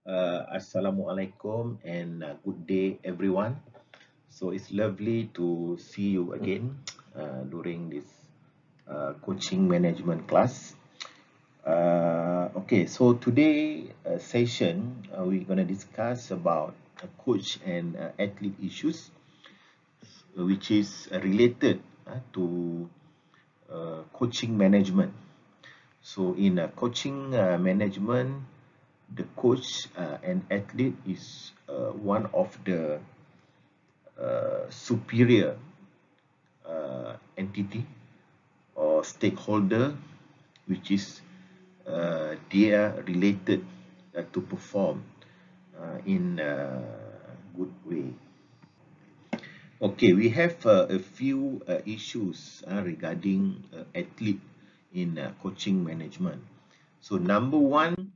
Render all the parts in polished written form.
Assalamualaikum and good day, everyone. So it's lovely to see you again during this coaching management class. Okay, so today session we're gonna discuss about coach and athlete issues, which is related to coaching management. So in coaching management, the coach and athlete is one of the superior entity or stakeholder, which is they are related to perform in a good way. Okay, we have a few issues regarding athlete in coaching management. So number one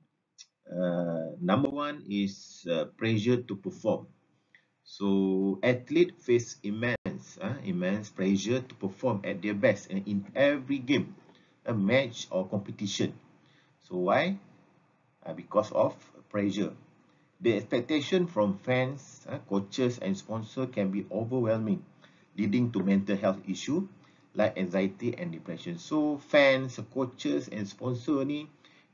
is pressure to perform. So athlete face immense pressure to perform at their best and in every game, a match or competition. So why? Because of pressure. The expectation from fans, coaches and sponsors can be overwhelming, leading to mental health issue like anxiety and depression. So fans, coaches and sponsor ni,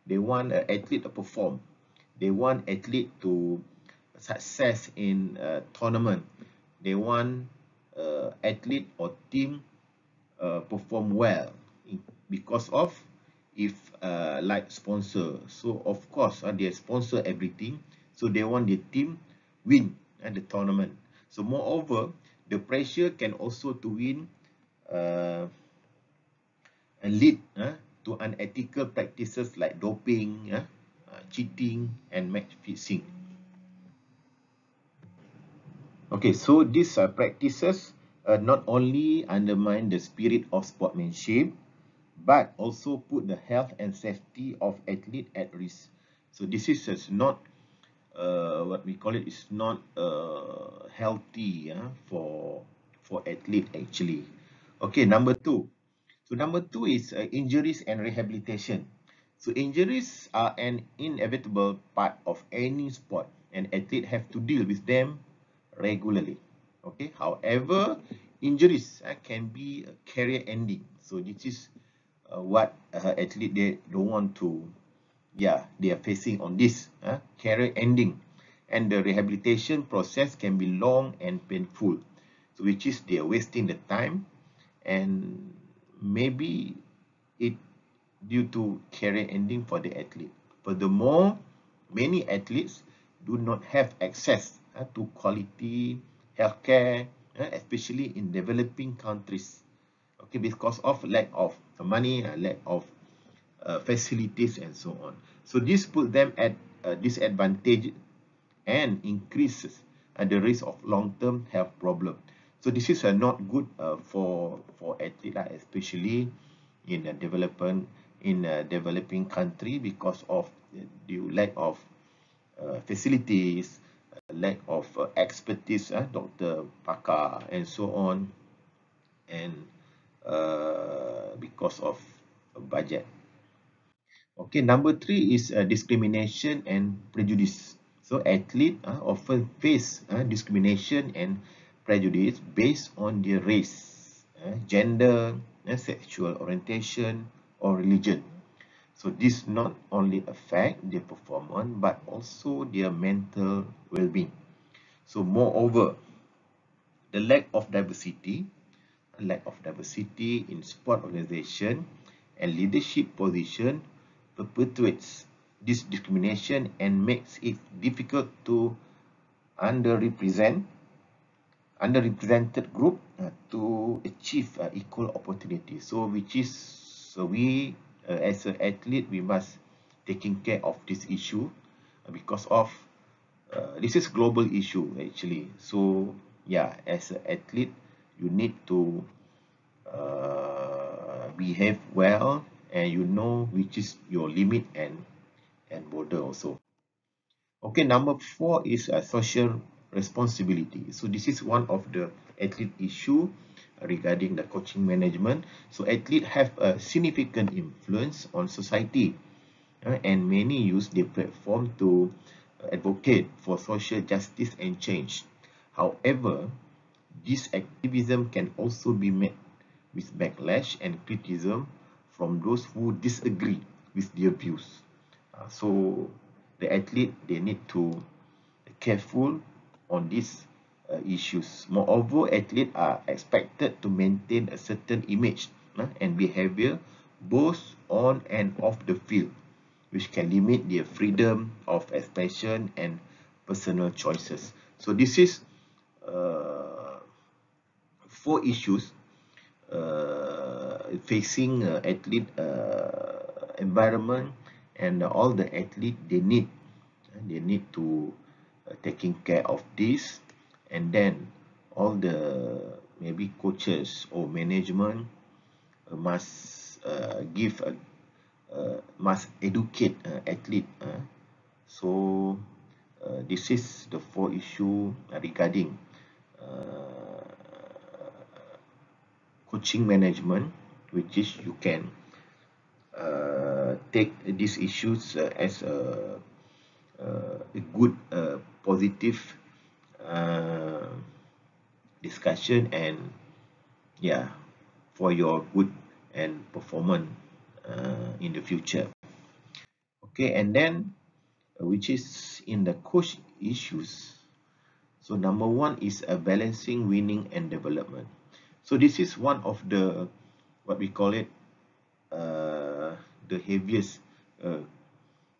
they want an athlete to perform. They want athlete to success in a tournament. They want athlete or team perform well because of if like sponsor. So of course they sponsor everything. So they want the team win at the tournament. So moreover, the pressure can also to win and lead to unethical practices like doping, cheating, and match fixing. Okay, so these practices not only undermine the spirit of sportsmanship, but also put the health and safety of athlete at risk. So this is not what we call it is not healthy for athlete actually. Okay, number two. So number two is injuries and rehabilitation. So injuries are an inevitable part of any sport, and athletes have to deal with them regularly. Okay. However, injuries can be career ending. So this is what athlete they don't want to, yeah, they are facing on this career ending, and the rehabilitation process can be long and painful. So which is they are wasting the time, and maybe it due to career ending for the athlete. Furthermore, many athletes do not have access to quality healthcare, especially in developing countries. Okay, because of lack of money, lack of facilities, and so on. So this put them at a disadvantage and increases the risk of long-term health problem. So this is not good for athlete, especially in a developing country because of the lack of facilities, lack of expertise, doctor, pakar, and so on, and because of budget. Okay, number three is discrimination and prejudice. So athletes often face discrimination and prejudice based on their race, gender, sexual orientation, or religion. So this not only affect their performance but also their mental well-being. So moreover, the lack of diversity in sport organization and leadership position perpetuates this discrimination and makes it difficult to underrepresent underrepresented group to achieve equal opportunity. So which is, so we as an athlete we must taking care of this issue because of this is global issue actually. So yeah, as an athlete you need to behave well, and you know which is your limit and border also. Okay, number four is social responsibility. So this is one of the athlete issue regarding the coaching management. So athletes have a significant influence on society, and many use their platform to advocate for social justice and change. However, this activism can also be met with backlash and criticism from those who disagree with their views. So the athlete, they need to be careful on these issues. Moreover, athletes are expected to maintain a certain image and behavior both on and off the field, which can limit their freedom of expression and personal choices. So this is uh, four issues facing athlete environment, and all the athlete, they need to taking care of this. And then all the maybe coaches or management must give a must educate athlete. So this is the four issue regarding uh, coaching management, which is you can take these issues as a good positive uh, discussion, and yeah, for your good and performance in the future. Okay, and then which is in the coach issues. So number one is a balancing winning and development. So this is one of the, what we call it, the heaviest, uh,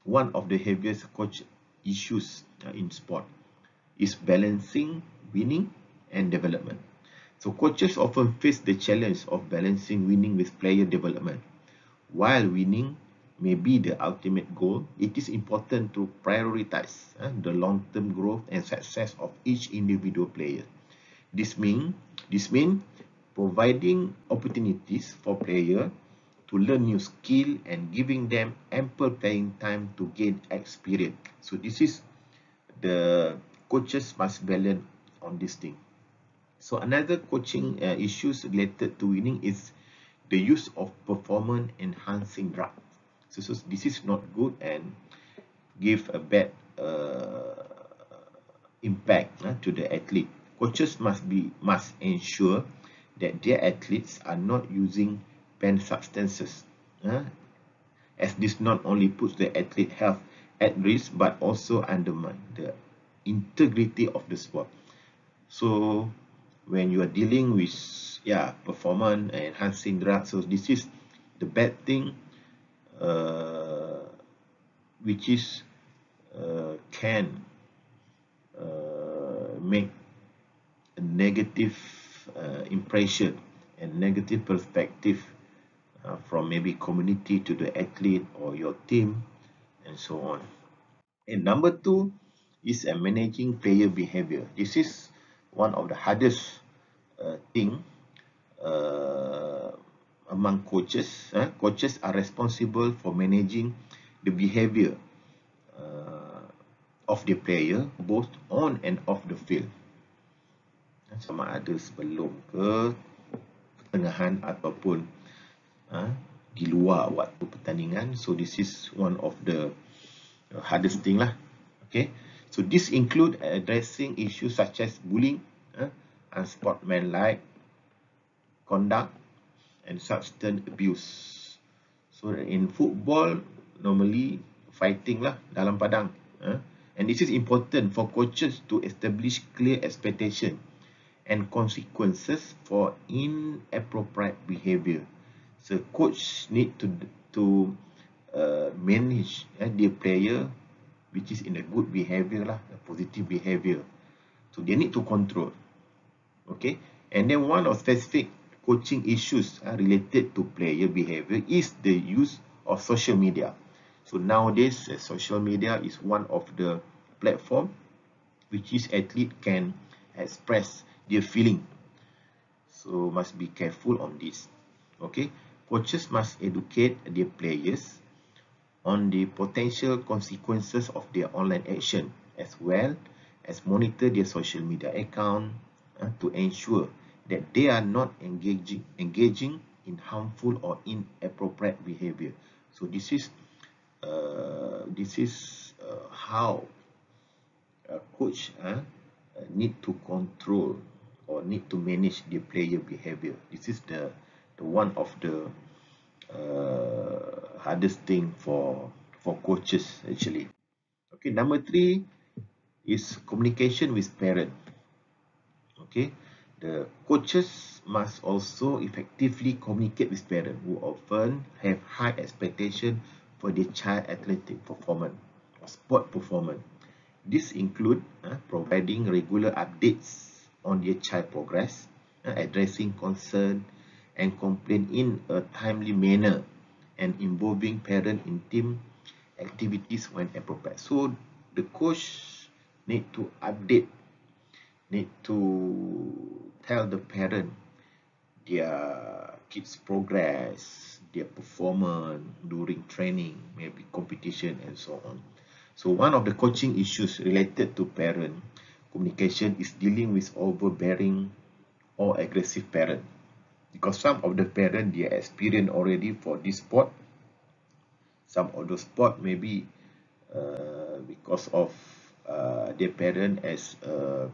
one of the heaviest coach issues in sport is balancing winning and development. So coaches often face the challenge of balancing winning with player development. While winning may be the ultimate goal, it is important to prioritize the long-term growth and success of each individual player. This means providing opportunities for players to learn new skill and giving them ample playing time to gain experience. So this is the coaches must balance on this thing. So another coaching issues related to winning is the use of performance enhancing drug. So this is not good and give a bad impact to the athlete. Coaches must ensure that their athletes are not using banned substances, as this not only puts the athlete health at risk but also undermine the integrity of the sport. So when you are dealing with performance enhancing drugs, so this is the bad thing, which is can make a negative impression and negative perspective from maybe community to the athlete or your team and so on. And number two is managing player behavior. This is one of the hardest thing among coaches. Coaches are responsible for managing the behavior of the player both on and off the field. Sama ada sebelum ke pertengahan ataupun di luar waktu pertandingan. So this is one of the hardest thing lah. Okay, so this include addressing issues such as bullying, unsportsmanlike conduct, and substance abuse. So in football, normally fighting lah dalam padang. And this is important for coaches to establish clear expectation and consequences for inappropriate behavior. So coach need to manage their player which is in a good behavior lah, a positive behavior. So they need to control. Okay, and then one of specific coaching issues related to player behavior is the use of social media. So nowadays, social media is one of the platform which is athlete can express their feeling. So must be careful on this. Okay, coaches must educate their players on the potential consequences of their online action, as well as monitor their social media account to ensure that they are not engaging in harmful or inappropriate behavior. So this is how coach need to control or need to manage the player behavior. This is the one of the hardest thing for coaches actually. Okay, number 3 is communication with parent. Okay, the coaches must also effectively communicate with parents who often have high expectation for their child athletic performance or sport performance. This include providing regular updates on their child progress, addressing concern and complaint in a timely manner, and involving parent in team activities when appropriate. So the coach need to update, need to tell the parent their kids' progress, their performance during training, maybe competition and so on. So one of the coaching issues related to parent communication is dealing with overbearing or aggressive parent. Because some of the parent they are experienced already for this sport. Some of the sport maybe because of their parent as a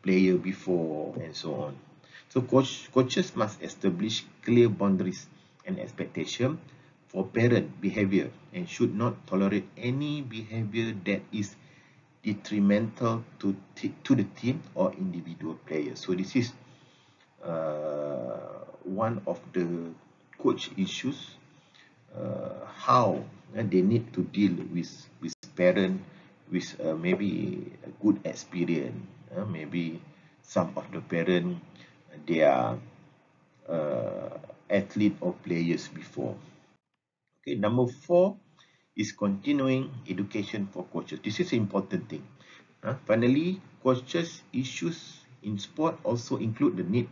player before and so on. So coaches must establish clear boundaries and expectation for parent behavior and should not tolerate any behavior that is detrimental to the team or individual players. So this is one of the coach issues, how they need to deal with parent with maybe a good experience. Maybe some of the parent they are athlete or players before. Okay, number 4 is continuing education for coaches. This is an important thing. Finally, coaches issues in sport also include the need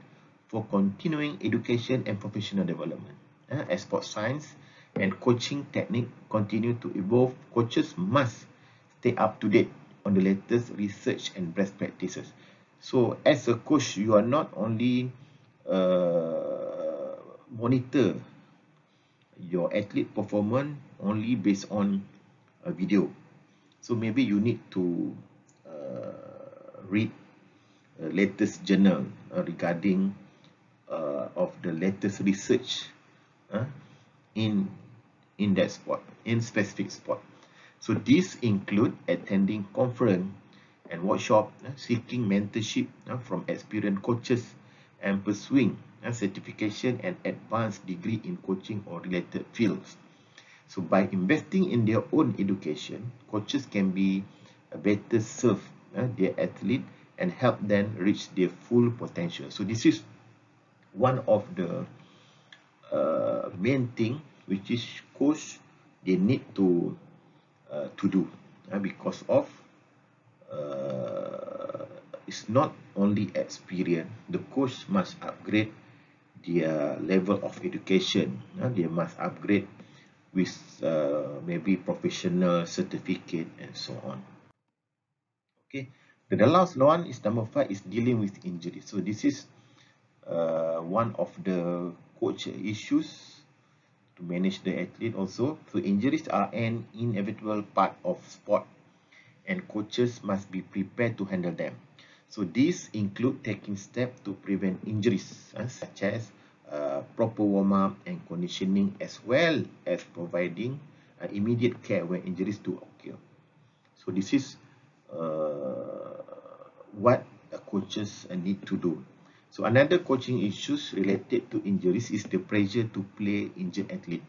for continuing education and professional development. As sport science and coaching technique continue to evolve, coaches must stay up to date on the latest research and best practices. So as a coach, you are not only monitor your athlete performance only based on a video. So maybe you need to read latest journal regarding of the latest research uh, in that sport, in specific sport. So these include attending conference and workshop, seeking mentorship from experienced coaches, and pursuing certification and advanced degree in coaching or related fields. So by investing in their own education, coaches can be better serve their athlete and help them reach their full potential. So this is one of the main thing which is coach they need to do because of it's not only experience. The coach must upgrade their level of education. They must upgrade with maybe professional certificate and so on. Okay, the last one is number 5 is dealing with injury. So this is one of the coach issues to manage the athlete also. So injuries are an inevitable part of sport and coaches must be prepared to handle them. So these include taking steps to prevent injuries, such as proper warm-up and conditioning, as well as providing immediate care when injuries do occur. So this is what coaches need to do. So another coaching issues related to injuries is the pressure to play injured athlete.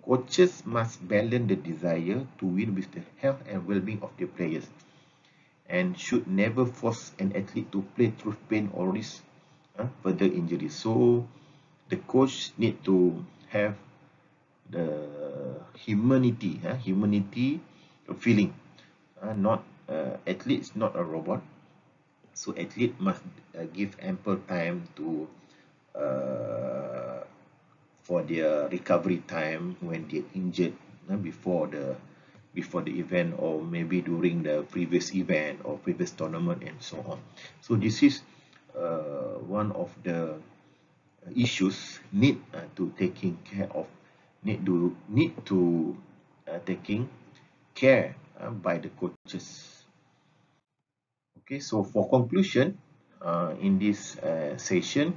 Coaches must balance the desire to win with the health and well-being of their players and should never force an athlete to play through pain or risk further injury. So the coach need to have the humanity feeling. Not athletes not a robot. So athlete must give ample time to for their recovery time when they're injured before the event or maybe during the previous event or previous tournament and so on. So this is one of the issues need to taking care of, need to taking care by the coaches. Okay, so for conclusion, in this session,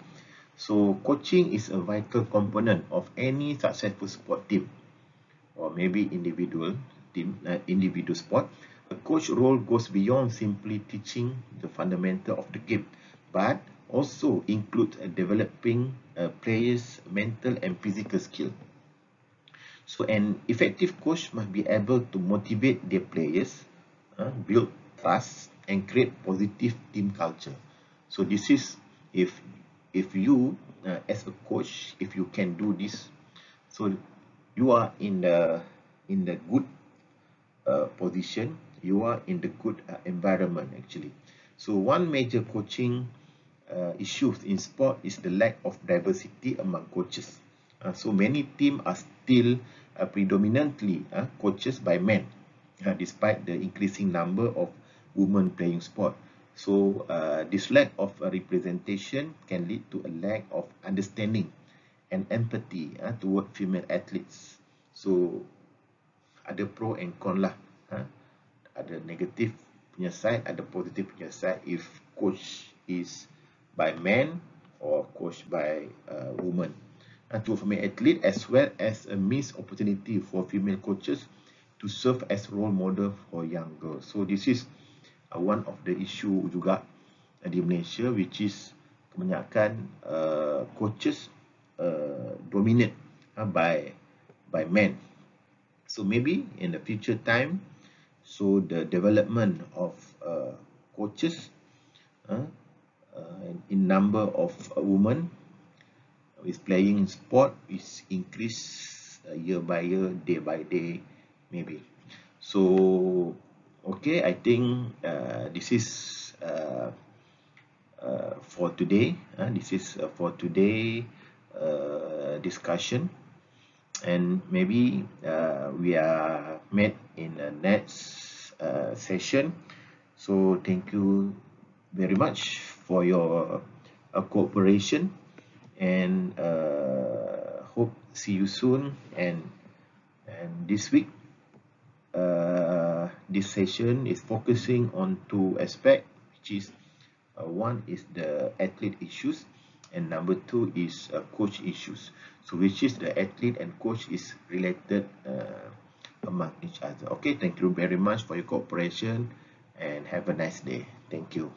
so coaching is a vital component of any successful sport team, or maybe individual team, individual sport. A coach role goes beyond simply teaching the fundamental of the game, but also includes developing players' mental and physical skill. So an effective coach must be able to motivate their players, build trust, and create positive team culture. So this is if you as a coach, if you can do this, so you are in the good position, you are in the good environment actually. So one major coaching issues in sport is the lack of diversity among coaches. So many teams are still predominantly coaches by men, despite the increasing number of women playing sport. So this lack of representation can lead to a lack of understanding and empathy toward female athletes. So ada pro and con lah. Ada negatif punya side, ada positif punya side if coach is by men or coach by women. To female athlete as well as a missed opportunity for female coaches to serve as role model for young girls. So this is one of the issue juga di Malaysia, which is kebanyakan coaches dominate by men. So maybe in the future time, so the development of coaches in number of women is playing sport is increased year by year, day by day, maybe. So okay, I think this is for today. This is for today discussion, and maybe we are met in the next session. So thank you very much for your cooperation, and hope see you soon. And this week this session is focusing on two aspects, which is one is the athlete issues, and number two is coach issues. So which is the athlete and coach is related among each other. Okay, thank you very much for your cooperation, and have a nice day. Thank you.